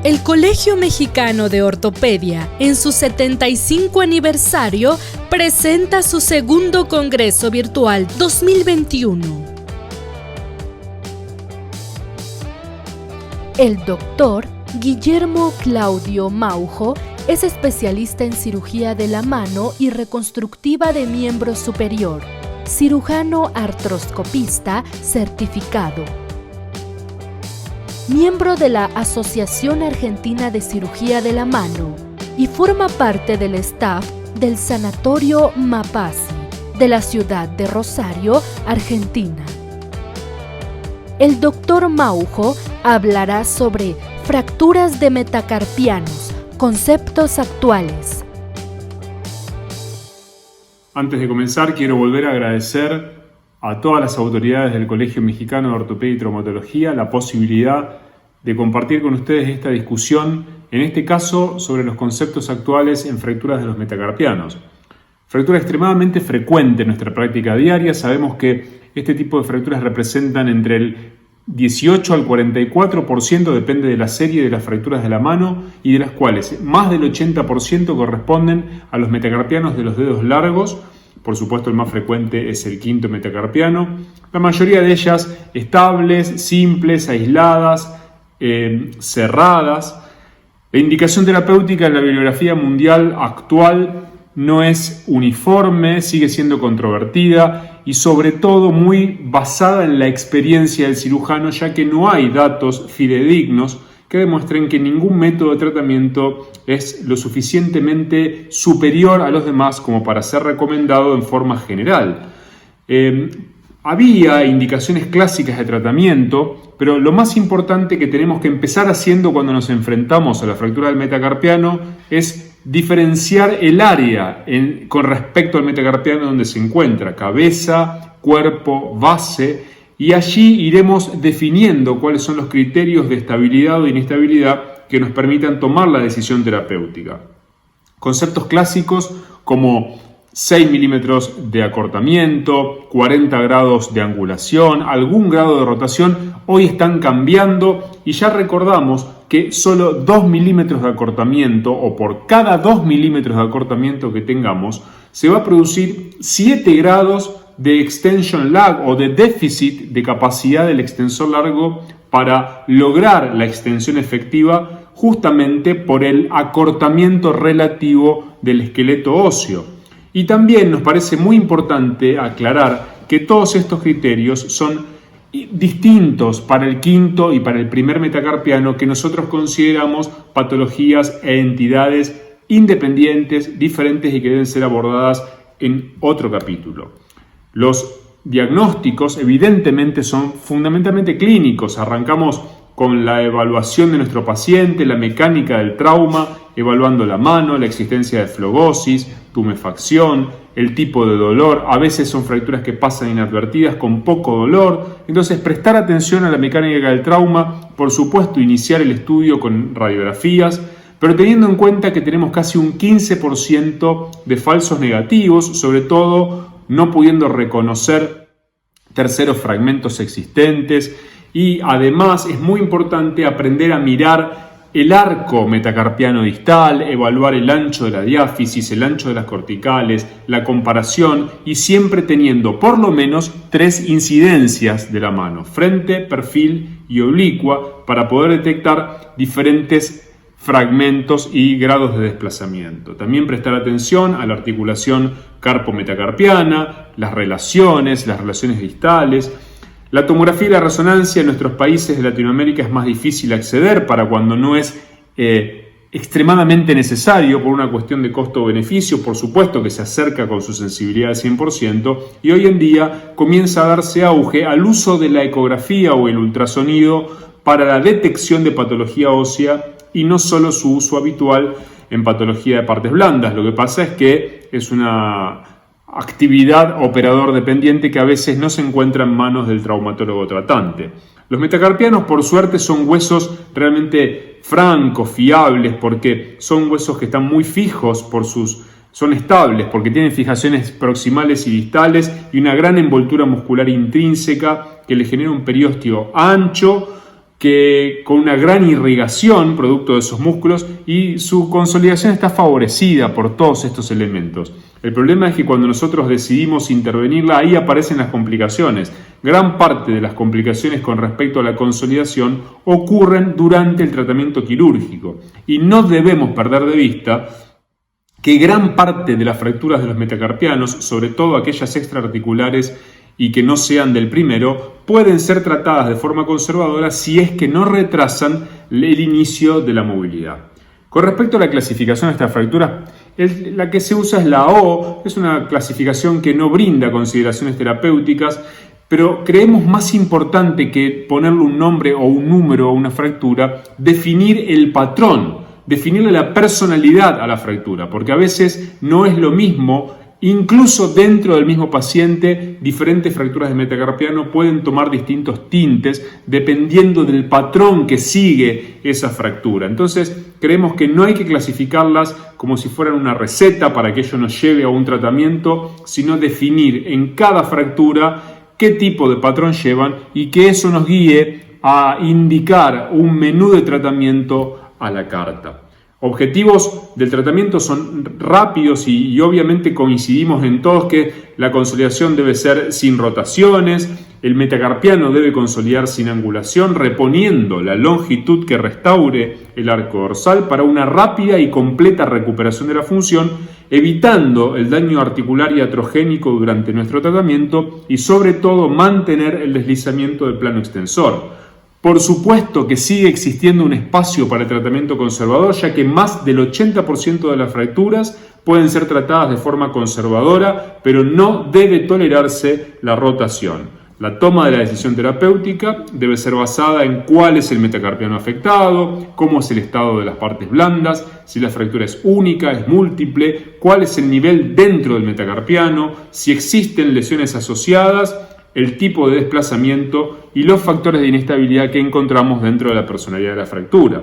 El Colegio Mexicano de Ortopedia, en su 75 aniversario, presenta su segundo Congreso Virtual 2021. El doctor Guillermo Claudio Maujo es especialista en cirugía de la mano y reconstructiva de miembro superior, cirujano artroscopista certificado. Miembro de la Asociación Argentina de Cirugía de la Mano y forma parte del staff del Sanatorio Mapasi de la ciudad de Rosario, Argentina. El doctor Maujo hablará sobre fracturas de metacarpianos, conceptos actuales. Antes de comenzar, quiero volver a agradecer a todas las autoridades del Colegio Mexicano de Ortopedia y Traumatología la posibilidad de compartir con ustedes esta discusión, en este caso sobre los conceptos actuales en fracturas de los metacarpianos. Fractura extremadamente frecuente en nuestra práctica diaria. Sabemos que este tipo de fracturas representan entre el 18 al 44%, depende de la serie de las fracturas de la mano, y de las cuales más del 80% corresponden a los metacarpianos de los dedos largos. Por supuesto, el más frecuente es el quinto metacarpiano. La mayoría de ellas estables, simples, aisladas, cerradas. La indicación terapéutica en la bibliografía mundial actual no es uniforme, sigue siendo controvertida y sobre todo muy basada en la experiencia del cirujano, ya que no hay datos fidedignos que demuestren que ningún método de tratamiento es lo suficientemente superior a los demás como para ser recomendado en forma general. Había indicaciones clásicas de tratamiento, pero lo más importante que tenemos que empezar haciendo cuando nos enfrentamos a la fractura del metacarpiano es diferenciar el área con respecto al metacarpiano donde se encuentra, cabeza, cuerpo, base, y allí iremos definiendo cuáles son los criterios de estabilidad o inestabilidad que nos permitan tomar la decisión terapéutica. Conceptos clásicos como 6 milímetros de acortamiento, 40 grados de angulación, algún grado de rotación, hoy están cambiando y ya recordamos que solo 2 milímetros de acortamiento o por cada 2 milímetros de acortamiento que tengamos se va a producir 7 grados de extension lag o de déficit de capacidad del extensor largo para lograr la extensión efectiva justamente por el acortamiento relativo del esqueleto óseo. Y también nos parece muy importante aclarar que todos estos criterios son distintos para el quinto y para el primer metacarpiano, que nosotros consideramos patologías e entidades independientes, diferentes y que deben ser abordadas en otro capítulo. Los diagnósticos evidentemente son fundamentalmente clínicos. Arrancamos con la evaluación de nuestro paciente, la mecánica del trauma, evaluando la mano, la existencia de flogosis, tumefacción, el tipo de dolor. A veces son fracturas que pasan inadvertidas con poco dolor. Entonces, prestar atención a la mecánica del trauma, por supuesto, iniciar el estudio con radiografías, pero teniendo en cuenta que tenemos casi un 15% de falsos negativos, sobre todo no pudiendo reconocer terceros fragmentos existentes. Y además es muy importante aprender a mirar el arco metacarpiano distal, evaluar el ancho de la diáfisis, el ancho de las corticales, la comparación y siempre teniendo por lo menos 3 incidencias de la mano, frente, perfil y oblicua, para poder detectar diferentes fragmentos y grados de desplazamiento. También prestar atención a la articulación carpo-metacarpiana, las relaciones distales. La tomografía y la resonancia en nuestros países de Latinoamérica es más difícil acceder para cuando no es extremadamente necesario por una cuestión de costo-beneficio. Por supuesto que se acerca con su sensibilidad al 100% y hoy en día comienza a darse auge al uso de la ecografía o el ultrasonido para la detección de patología ósea y no solo su uso habitual en patología de partes blandas. Lo que pasa es que es una actividad operador dependiente que a veces no se encuentra en manos del traumatólogo tratante. Los metacarpianos, por suerte, son huesos realmente francos, fiables, porque son huesos que están muy fijos son estables porque tienen fijaciones proximales y distales y una gran envoltura muscular intrínseca que le genera un periósteo ancho, que con una gran irrigación, producto de esos músculos, y su consolidación está favorecida por todos estos elementos. El problema es que cuando nosotros decidimos intervenirla, ahí aparecen las complicaciones. Gran parte de las complicaciones con respecto a la consolidación ocurren durante el tratamiento quirúrgico. Y no debemos perder de vista que gran parte de las fracturas de los metacarpianos, sobre todo aquellas extraarticulares y que no sean del primero, pueden ser tratadas de forma conservadora si es que no retrasan el inicio de la movilidad. Con respecto a la clasificación de estas fracturas, la que se usa es la O, es una clasificación que no brinda consideraciones terapéuticas, pero creemos más importante que ponerle un nombre o un número a una fractura, definir el patrón, definirle la personalidad a la fractura, porque a veces no es lo mismo. Incluso dentro del mismo paciente, diferentes fracturas de metacarpiano pueden tomar distintos tintes dependiendo del patrón que sigue esa fractura. Entonces, creemos que no hay que clasificarlas como si fueran una receta para que ello nos lleve a un tratamiento, sino definir en cada fractura qué tipo de patrón llevan y que eso nos guíe a indicar un menú de tratamiento a la carta. Objetivos del tratamiento son rápidos y obviamente coincidimos en todos que la consolidación debe ser sin rotaciones, el metacarpiano debe consolidar sin angulación, reponiendo la longitud que restaure el arco dorsal para una rápida y completa recuperación de la función, evitando el daño articular y atrogénico durante nuestro tratamiento y sobre todo mantener el deslizamiento del plano extensor. Por supuesto que sigue existiendo un espacio para el tratamiento conservador, ya que más del 80% de las fracturas pueden ser tratadas de forma conservadora, pero no debe tolerarse la rotación. La toma de la decisión terapéutica debe ser basada en cuál es el metacarpiano afectado, cómo es el estado de las partes blandas, si la fractura es única, es múltiple, cuál es el nivel dentro del metacarpiano, si existen lesiones asociadas, el tipo de desplazamiento y los factores de inestabilidad que encontramos dentro de la personalidad de la fractura.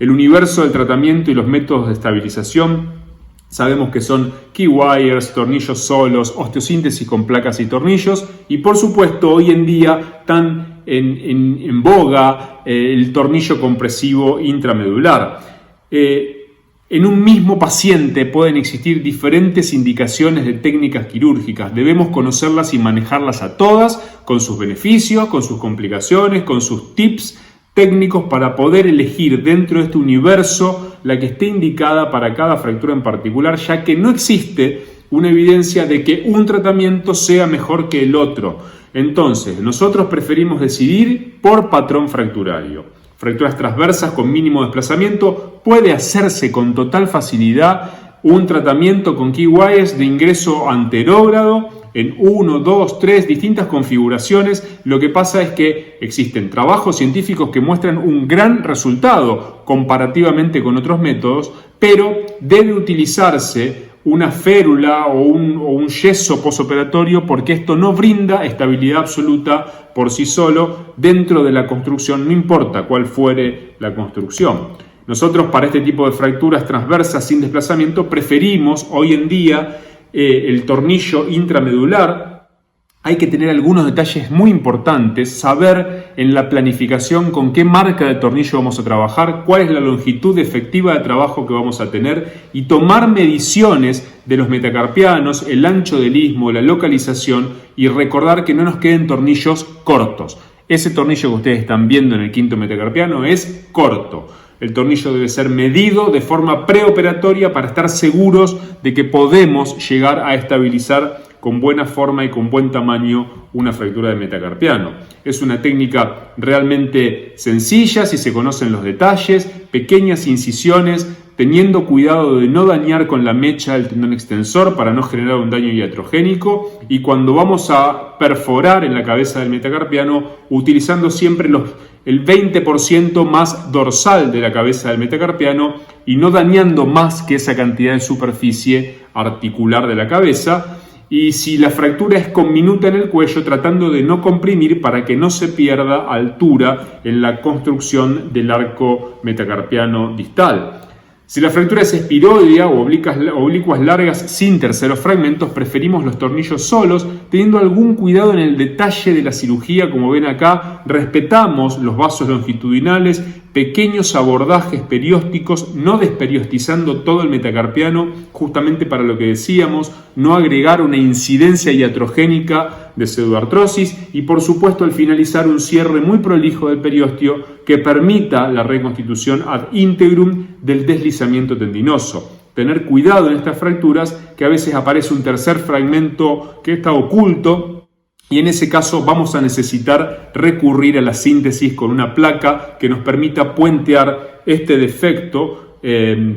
El universo del tratamiento y los métodos de estabilización sabemos que son key wires, tornillos solos, osteosíntesis con placas y tornillos y por supuesto hoy en día están en boga el tornillo compresivo intramedular. En un mismo paciente pueden existir diferentes indicaciones de técnicas quirúrgicas. Debemos conocerlas y manejarlas a todas, con sus beneficios, con sus complicaciones, con sus tips técnicos para poder elegir dentro de este universo la que esté indicada para cada fractura en particular, ya que no existe una evidencia de que un tratamiento sea mejor que el otro. Entonces, nosotros preferimos decidir por patrón fracturario. Fracturas transversas con mínimo desplazamiento, puede hacerse con total facilidad un tratamiento con key wires de ingreso anterógrado en 1, 2, 3 distintas configuraciones. Lo que pasa es que existen trabajos científicos que muestran un gran resultado comparativamente con otros métodos, pero debe utilizarse una férula o un yeso posoperatorio porque esto no brinda estabilidad absoluta por sí solo dentro de la construcción, no importa cuál fuere la construcción. Nosotros para este tipo de fracturas transversas sin desplazamiento preferimos hoy en día el tornillo intramedular. Hay que tener algunos detalles muy importantes, saber en la planificación con qué marca de tornillo vamos a trabajar, cuál es la longitud efectiva de trabajo que vamos a tener y tomar mediciones de los metacarpianos, el ancho del istmo, la localización y recordar que no nos queden tornillos cortos. Ese tornillo que ustedes están viendo en el quinto metacarpiano es corto. El tornillo debe ser medido de forma preoperatoria para estar seguros de que podemos llegar a estabilizar con buena forma y con buen tamaño una fractura de metacarpiano. Es una técnica realmente sencilla si se conocen los detalles, pequeñas incisiones, teniendo cuidado de no dañar con la mecha el tendón extensor para no generar un daño iatrogénico, y cuando vamos a perforar en la cabeza del metacarpiano, utilizando siempre el 20% más dorsal de la cabeza del metacarpiano y no dañando más que esa cantidad de superficie articular de la cabeza. Y si la fractura es conminuta en el cuello, tratando de no comprimir para que no se pierda altura en la construcción del arco metacarpiano distal. Si la fractura es espiroidea o oblicuas largas sin terceros fragmentos, preferimos los tornillos solos teniendo algún cuidado en el detalle de la cirugía. Como ven acá, respetamos los vasos longitudinales, pequeños abordajes periósticos, no desperiostizando todo el metacarpiano, justamente para lo que decíamos, no agregar una incidencia iatrogénica de pseudoartrosis, y por supuesto al finalizar un cierre muy prolijo del periósteo que permita la reconstitución ad integrum del deslizamiento tendinoso. Tener cuidado en estas fracturas, que a veces aparece un tercer fragmento que está oculto, y en ese caso vamos a necesitar recurrir a la síntesis con una placa que nos permita puentear este defecto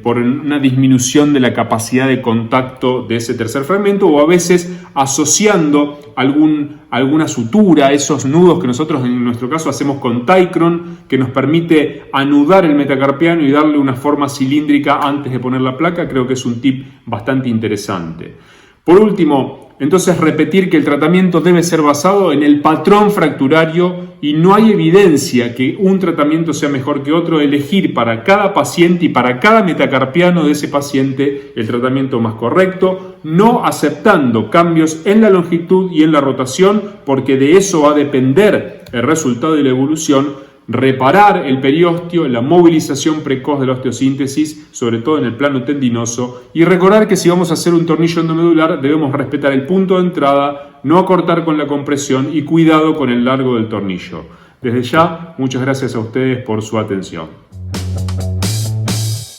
por una disminución de la capacidad de contacto de ese tercer fragmento, o a veces asociando alguna sutura, esos nudos que nosotros en nuestro caso hacemos con Ticron, que nos permite anudar el metacarpiano y darle una forma cilíndrica antes de poner la placa. Creo que es un tip bastante interesante. Por último, entonces repetir que el tratamiento debe ser basado en el patrón fracturario y no hay evidencia que un tratamiento sea mejor que otro. Elegir para cada paciente y para cada metacarpiano de ese paciente el tratamiento más correcto, no aceptando cambios en la longitud y en la rotación, porque de eso va a depender el resultado y la evolución. Reparar el periósteo, la movilización precoz de la osteosíntesis, sobre todo en el plano tendinoso, y recordar que si vamos a hacer un tornillo endomedular debemos respetar el punto de entrada, no acortar con la compresión y cuidado con el largo del tornillo. Desde ya, muchas gracias a ustedes por su atención.